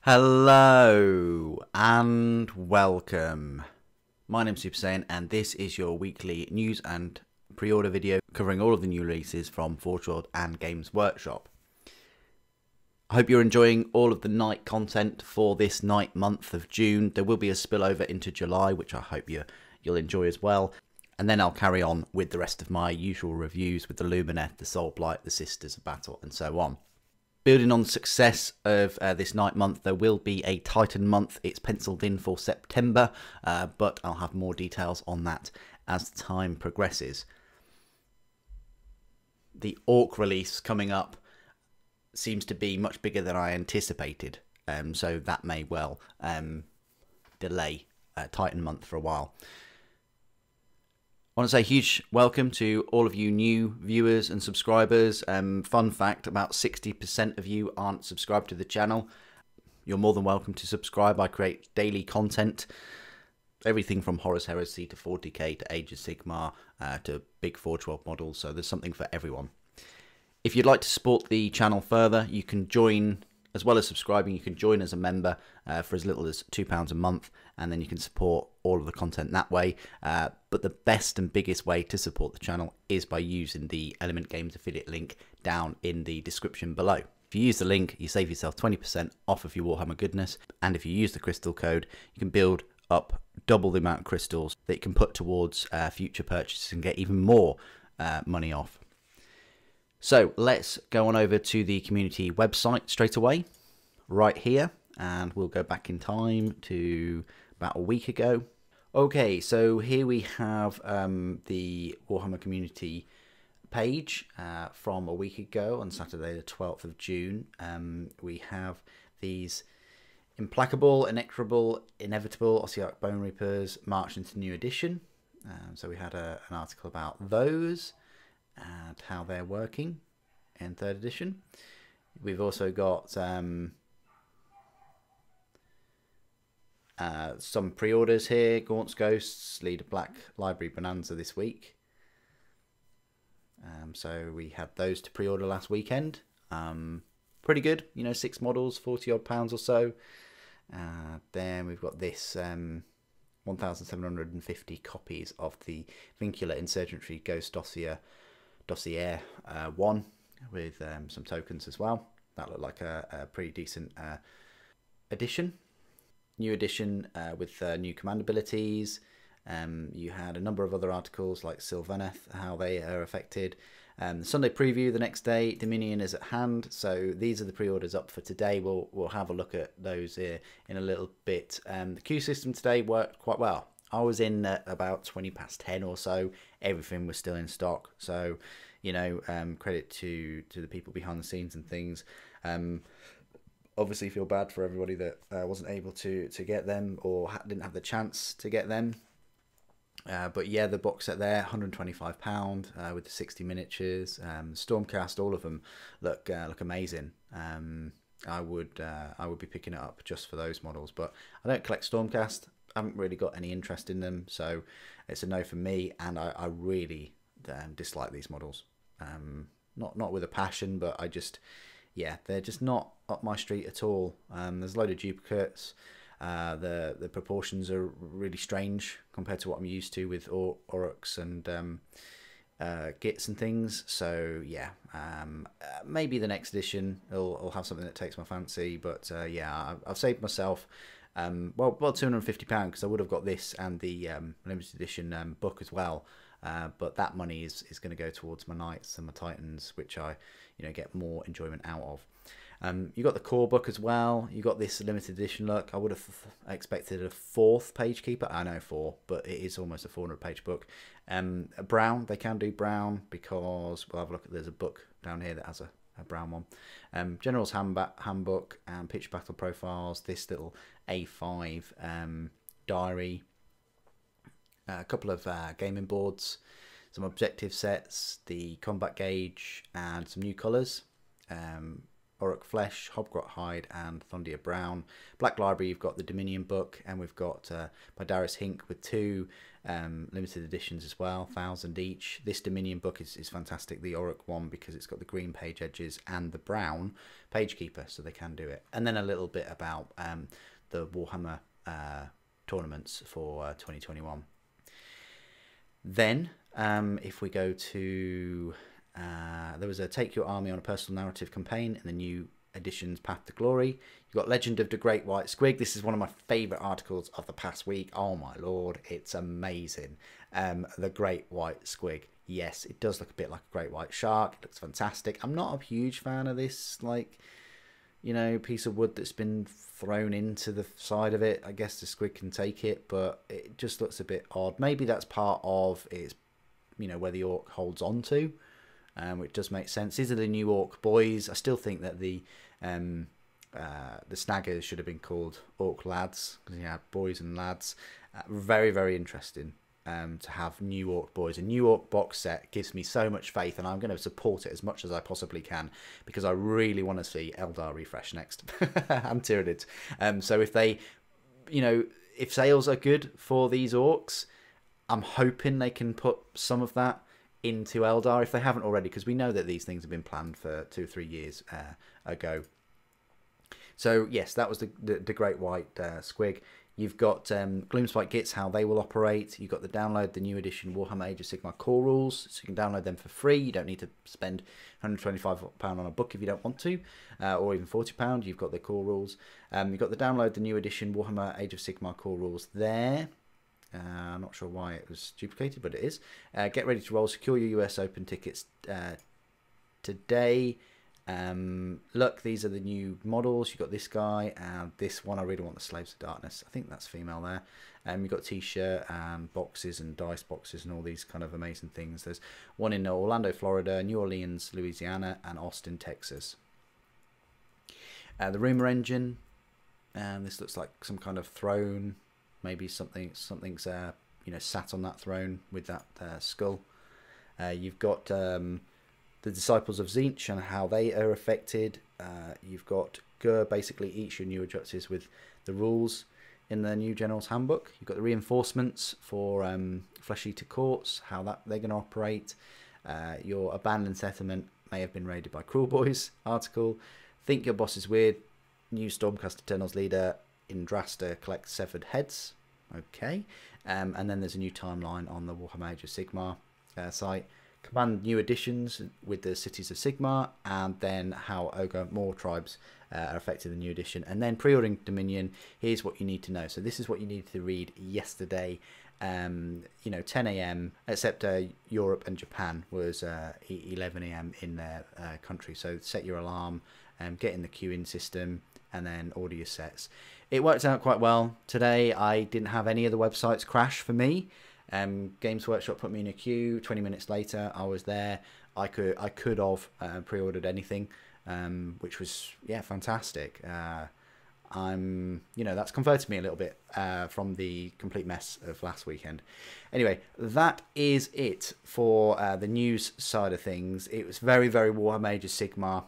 Hello and welcome. My name's Super Saiyan and this is your weekly news and pre-order video covering all of the new releases from Forge World and Games Workshop. I hope you're enjoying all of the night content for this night month of June. There will be a spillover into July, which I hope you'll enjoy as well. And then I'll carry on with the rest of my usual reviews with the Lumineth, the Soul Blight, the Sisters of Battle and so on. Building on the success of this night month, there will be a Titan month. It's penciled in for September, but I'll have more details on that as time progresses. The Orc release coming up seems to be much bigger than I anticipated, so that may well delay Titan month for a while. I want to say a huge welcome to all of you new viewers and subscribers. Fun fact, about 60% of you aren't subscribed to the channel. You're more than welcome to subscribe. I create daily content, everything from Horus Heresy to 40k to Age of Sigmar to big Forge World models, so there's something for everyone. If you'd like to support the channel further, you can join, as well as subscribing, you can join as a member for as little as £2 a month, and then you can support all of the content that way. But the best and biggest way to support the channel is by using the Element Games affiliate link down in the description below. If you use the link, you save yourself 20% off of your Warhammer goodness, and if you use the crystal code, you can build up double the amount of crystals that you can put towards future purchases and get even more money off. So let's go on over to the community website straight away, right here, and we'll go back in time to about a week ago. Okay, so here we have the Warhammer community page from a week ago on Saturday the 12th of June. We have these Implacable, Inexorable, Inevitable, Ossiarch Bone Reapers march into new edition. So we had an article about those and how they're working in 3rd edition. We've also got some pre-orders here. Gaunt's Ghosts lead a Black Library Bonanza this week. So we had those to pre-order last weekend. Pretty good, you know, 6 models, 40 odd pounds or so. Then we've got this 1,750 copies of the Vincular Insurgentry Ghost Dossier 1 with some tokens as well. That looked like a pretty decent edition. New edition with new command abilities. You had a number of other articles like Sylvaneth, how they are affected. The Sunday preview the next day, Dominion is at hand. So these are the pre-orders up for today. We'll have a look at those here in a little bit. The queue system today worked quite well. I was in at about 20 past 10 or so. Everything was still in stock. So, you know, credit to the people behind the scenes and things. Obviously feel bad for everybody that wasn't able to get them or didn't have the chance to get them. But yeah, the box set there, £125 with the 60 miniatures. Stormcast, all of them look amazing. I would be picking it up just for those models, but I don't collect Stormcast. I haven't really got any interest in them, so it's a no for me. And I really dislike these models. Not with a passion, but yeah, they're just not up my street at all. There's a load of duplicates. The proportions are really strange compared to what I'm used to with Aurochs and Gits and things. So yeah, maybe the next edition will have something that takes my fancy. But yeah, I've saved myself well £250 because I would have got this and the limited edition book as well. But that money is going to go towards my Knights and my Titans, which I get more enjoyment out of. You got the core book as well. You got this limited edition look. I would have expected a 4th page keeper. I know 4, but it is almost a 400-page book. Brown, they can do brown because we'll have a look. There's a book down here that has a brown one. General's Handbook and Pitch Battle Profiles. This little A5 diary. A couple of gaming boards, some objective sets, the combat gauge, and some new colours. Orc Flesh, Hobgrot Hide, and Thondia Brown. Black Library, you've got the Dominion book, and we've got by Darius Hink with 2 limited editions as well, 1,000 each. This Dominion book is fantastic, the Orc one, because it's got the green page edges and the brown page keeper, so they can do it. And then a little bit about the Warhammer tournaments for 2021. Then, if we go to, there was a Take Your Army on a Personal Narrative campaign in the new edition's Path to Glory. You've got Legend of the Great White Squig. This is one of my favourite articles of the past week. Oh my lord, it's amazing. The Great White Squig. Yes, it does look a bit like a great white shark. It looks fantastic. I'm not a huge fan of this, like, you know, piece of wood that's been thrown into the side of it. I guess the squid can take it, but it just looks a bit odd. Maybe that's part of its, you know, where the orc holds on to, which does make sense. These are the new orc boys. I still think that the snaggers should have been called orc lads, because you had boys and lads. Very, very interesting. To have new orc boys. A new orc box set gives me so much faith, and I'm going to support it as much as I possibly can, because I really want to see Eldar refresh next. I'm Tyranids. So if they, you know, if sales are good for these orcs, I'm hoping they can put some of that into Eldar if they haven't already, because we know that these things have been planned for 2 or 3 years ago. So yes, that was the Great White Squig. You've got Gloomspite Gits, how they will operate. You've got the download, the new edition Warhammer Age of Sigmar core rules, so you can download them for free. You don't need to spend £125 on a book if you don't want to, or even £40. You've got the core rules. You've got the download, the new edition Warhammer Age of Sigmar core rules there. I'm not sure why it was duplicated, but it is. Get ready to roll, secure your US Open tickets today. Look, these are the new models. You've got this guy and this one. I really want the Slaves of Darkness. I think that's female there. You've got t-shirt and boxes and dice boxes and all these kind of amazing things. There's one in Orlando, Florida, New Orleans, Louisiana, and Austin, Texas. The Rumor Engine, and this looks like some kind of throne. Maybe something's you know, sat on that throne with that skull. You've got the Disciples of Tzeentch and how they are affected. You've got Gur, basically each your new objectives with the rules in the new General's Handbook. You've got the reinforcements for Flesh Eater Courts, how that they're going to operate. Your abandoned settlement may have been raided by Cruel Boys article. Think your boss is weird. New Stormcast Eternals leader Indrasta collects severed heads. Okay. And then there's a new timeline on the Warhammer Age of Sigmar site. Command new additions with the cities of Sigmar, and then how Ogre Moor tribes are affected in the new edition. And then pre-ordering Dominion, here's what you need to know. So this is what you needed to read yesterday. You know, 10 AM, except Europe and Japan was 11 AM in their country. So set your alarm, get in the queuing system, and then order your sets. It worked out quite well. Today I didn't have any of the websites crash for me. Games Workshop put me in a queue. 20 minutes later, I was there. I could have pre-ordered anything, which was, yeah, fantastic. You know, that's converted me a little bit from the complete mess of last weekend. Anyway, that is it for the news side of things. It was very, very Warhammer Age of Sigmar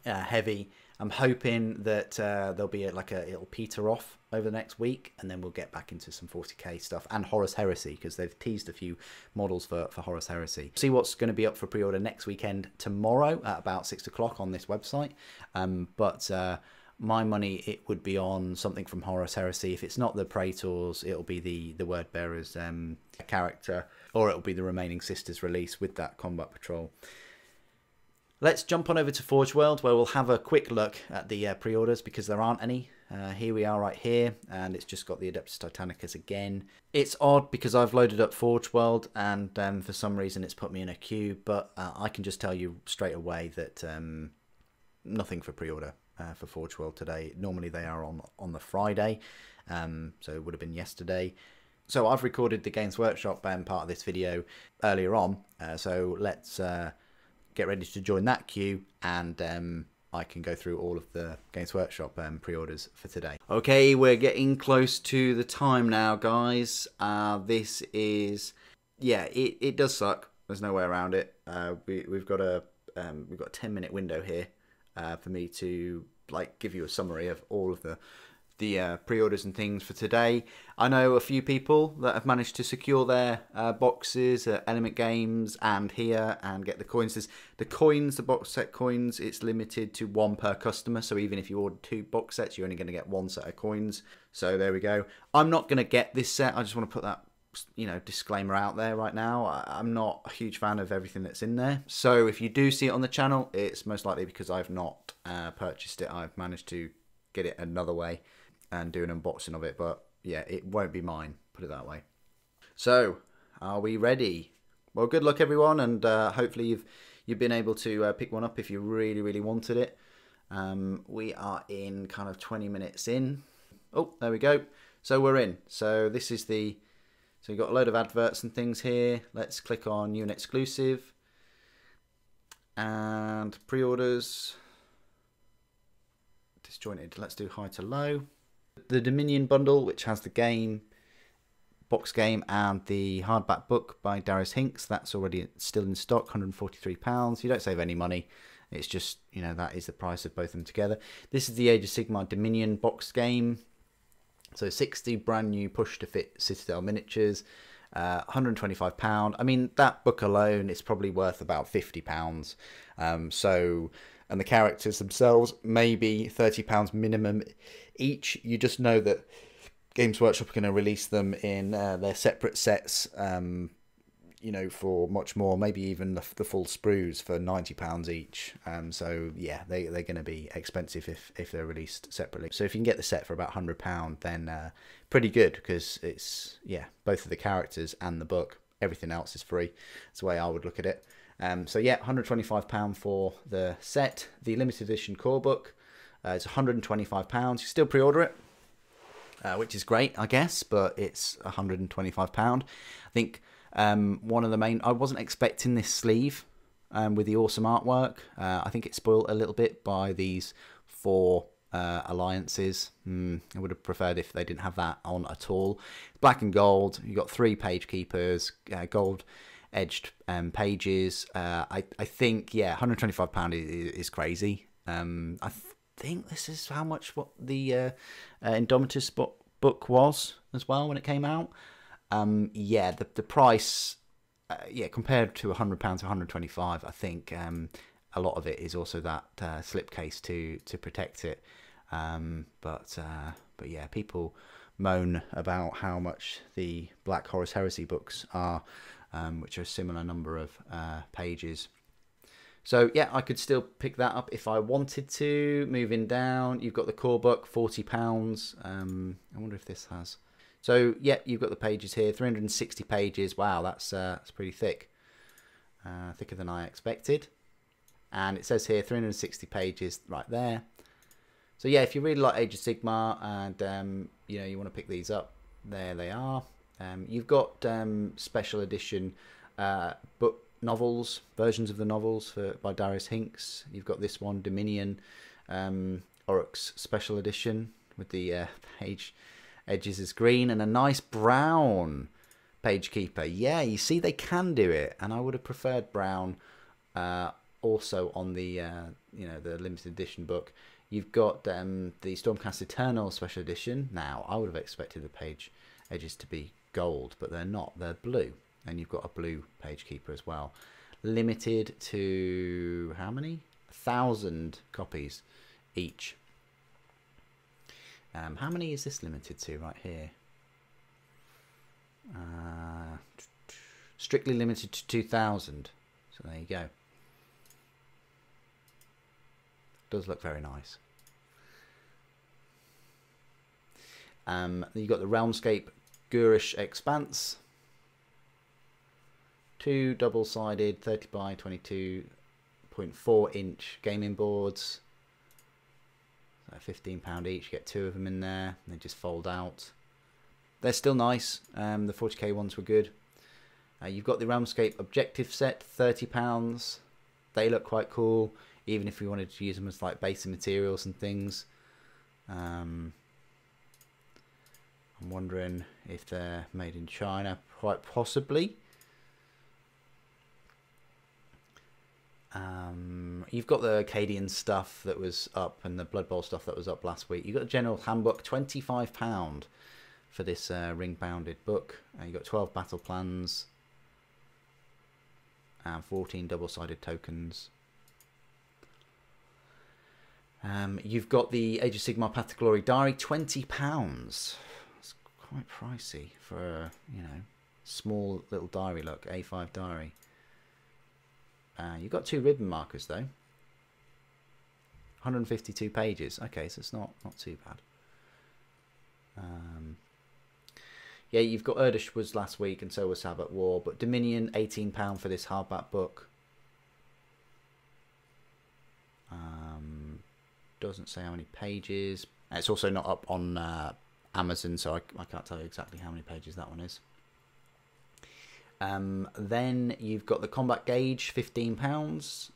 heavy. I'm hoping that there'll be it'll peter off over the next week, and then we'll get back into some 40k stuff and Horus Heresy, because they've teased a few models for Horus Heresy. See what's going to be up for pre-order next weekend tomorrow at about 6 o'clock on this website. But my money, it would be on something from Horus Heresy. If it's not the Praetors, it'll be the Word Bearers character, or it'll be the Remaining Sisters release with that Combat Patrol. Let's jump on over to Forge World, where we'll have a quick look at the pre-orders, because there aren't any. Here we are right here, and it's just got the Adeptus Titanicus again. It's odd because I've loaded up Forge World, and for some reason it's put me in a queue, but I can just tell you straight away that nothing for pre-order for Forge World today. Normally they are on the Friday, so it would have been yesterday. So I've recorded the Games Workshop part of this video earlier on, so let's get ready to join that queue, and I can go through all of the Games Workshop pre-orders for today. Okay, we're getting close to the time now, guys. This is, yeah, it does suck. There's no way around it. We've got a 10-minute window here for me to like give you a summary of all of the pre-orders and things for today. I know a few people that have managed to secure their boxes at Element Games and here and get the coins. The coins, the box set coins, it's limited to 1 per customer. So even if you order 2 box sets, you're only going to get 1 set of coins. So there we go. I'm not going to get this set. I just want to put that, you know, disclaimer out there right now. I'm not a huge fan of everything that's in there. So if you do see it on the channel, it's most likely because I've not purchased it. I've managed to get it another way and do an unboxing of it, but yeah, it won't be mine, put it that way. So are we ready? Well, good luck everyone, and hopefully you've been able to pick one up if you really wanted it. We are in kind of 20 minutes in. Oh, there we go. So we're in. So this is so you've got a load of adverts and things here. Let's click on new and exclusive and pre-orders. Disjointed. Let's do high to low. The Dominion bundle, which has the game, box game, and the hardback book by Darius Hinks, that's already still in stock, £143. You don't save any money. It's just, you know, that is the price of both of them together. This is the Age of Sigmar Dominion box game. So 60 brand new push to fit Citadel miniatures, £125. I mean, that book alone is probably worth about £50. And the characters themselves, maybe £30 minimum each. You just know that Games Workshop are going to release them in their separate sets, you know, for much more, maybe even the full sprues for £90 each. So yeah, they're going to be expensive if they're released separately. So if you can get the set for about £100, then pretty good, because it's, yeah, both of the characters and the book. Everything else is free. That's the way I would look at it. So yeah, £125 for the set. The limited edition core book is £125. You still pre-order it, which is great, I guess, but it's £125. I think one of the main... I wasn't expecting this sleeve with the awesome artwork. I think it's spoiled a little bit by these 4 alliances. I would have preferred if they didn't have that on at all. Black and gold. You've got 3 page keepers, gold edged pages. I think, yeah, £125 is crazy. I think this is how much what the Indomitus book was as well when it came out. Yeah, the price, yeah, compared to £100 to £125, I think a lot of it is also that slipcase to protect it. But yeah, people moan about how much the Black Horus Heresy books are, which are a similar number of pages. So yeah, I could still pick that up if I wanted to. Moving down, you've got the core book, £40. I wonder if this has... So yeah, you've got the pages here, 360 pages. Wow, that's pretty thick. Thicker than I expected. And it says here 360 pages right there. So yeah, if you really like Age of Sigmar and you know, you want to pick these up, there they are. You've got special edition book novels, versions of the novels by Darius Hinks. You've got this one, Dominion Oryx special edition with the page edges is green and a nice brown page keeper. Yeah, you see, they can do it, and I would have preferred brown also on the you know, the limited edition book. You've got the Stormcast Eternal special edition. Now, I would have expected the page edges to be gold, but they're not. They're blue, and you've got a blue page keeper as well. Limited to how many? 1,000 copies each. How many is this limited to right here? Strictly limited to 2,000. So there you go. Does look very nice. You've got the Realmscape Gurish Expanse. 2 double-sided 30 by 22.4 inch gaming boards. So £15 each. You get 2 of them in there. And they just fold out. They're still nice. The 40k ones were good. You've got the Realmscape Objective Set, £30. They look quite cool, even if we wanted to use them as like basic materials and things. I'm wondering if they're made in China, quite possibly. You've got the Acadian stuff that was up and the Blood Bowl stuff that was up last week. You've got the General Handbook, £25 for this ring-bounded book. You've got 12 battle plans and 14 double-sided tokens. You've got the Age of Sigmar Path to Glory diary, £20. It's quite pricey for a, you know, small little diary. Look, A5 diary. You've got 2 ribbon markers though. 152 pages. Okay, so it's not too bad. Yeah, you've got Erdish was last week, and so was Sabbath War. But Dominion, £18 for this hardback book. Doesn't say how many pages. It's also not up on Amazon, so I can't tell you exactly how many pages that one is. Then you've got the Combat Gauge, £15.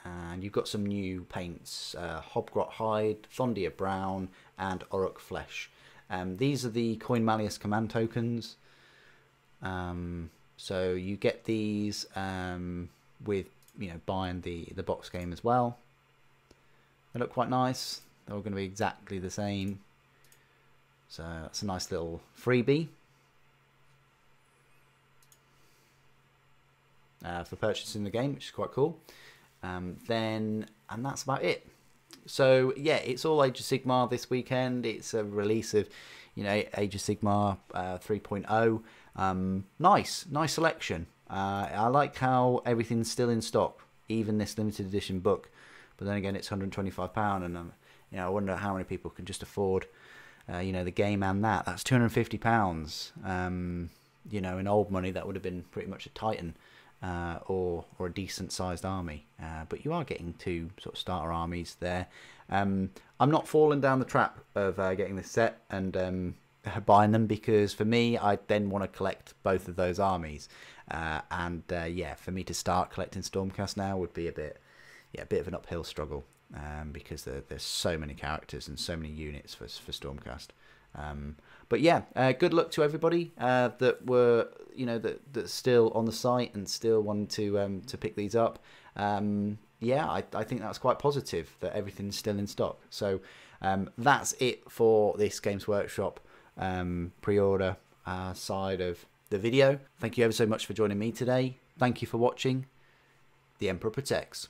And you've got some new paints, Hobgrot Hide, Thondia Brown, and Orruk Flesh. These are the Coin Malleus command tokens. So you get these with, you know, buying the box game as well. They look quite nice. They're all going to be exactly the same. So that's a nice little freebie for purchasing the game, which is quite cool. And that's about it. So yeah, it's all Age of Sigmar this weekend. It's a release of, you know, Age of Sigmar 3.0. Nice selection. I like how everything's still in stock, even this limited edition book. But then again, it's £125, and you know, I wonder how many people can just afford, you know, the game and that. That's £250. You know, in old money, that would have been pretty much a Titan. Or a decent sized army, but you are getting 2 sort of starter armies there. I'm not falling down the trap of getting this set and buying them, because for me, I then want to collect both of those armies, yeah, for me to start collecting Stormcast now would be a bit of an uphill struggle, because there's so many characters and so many units for Stormcast. But yeah, good luck to everybody that were, you know, that's still on the site and still want to pick these up. Yeah, I think that's quite positive that everything's still in stock. So that's it for this Games Workshop pre-order side of the video. Thank you ever so much for joining me today. Thank you for watching. The Emperor protects.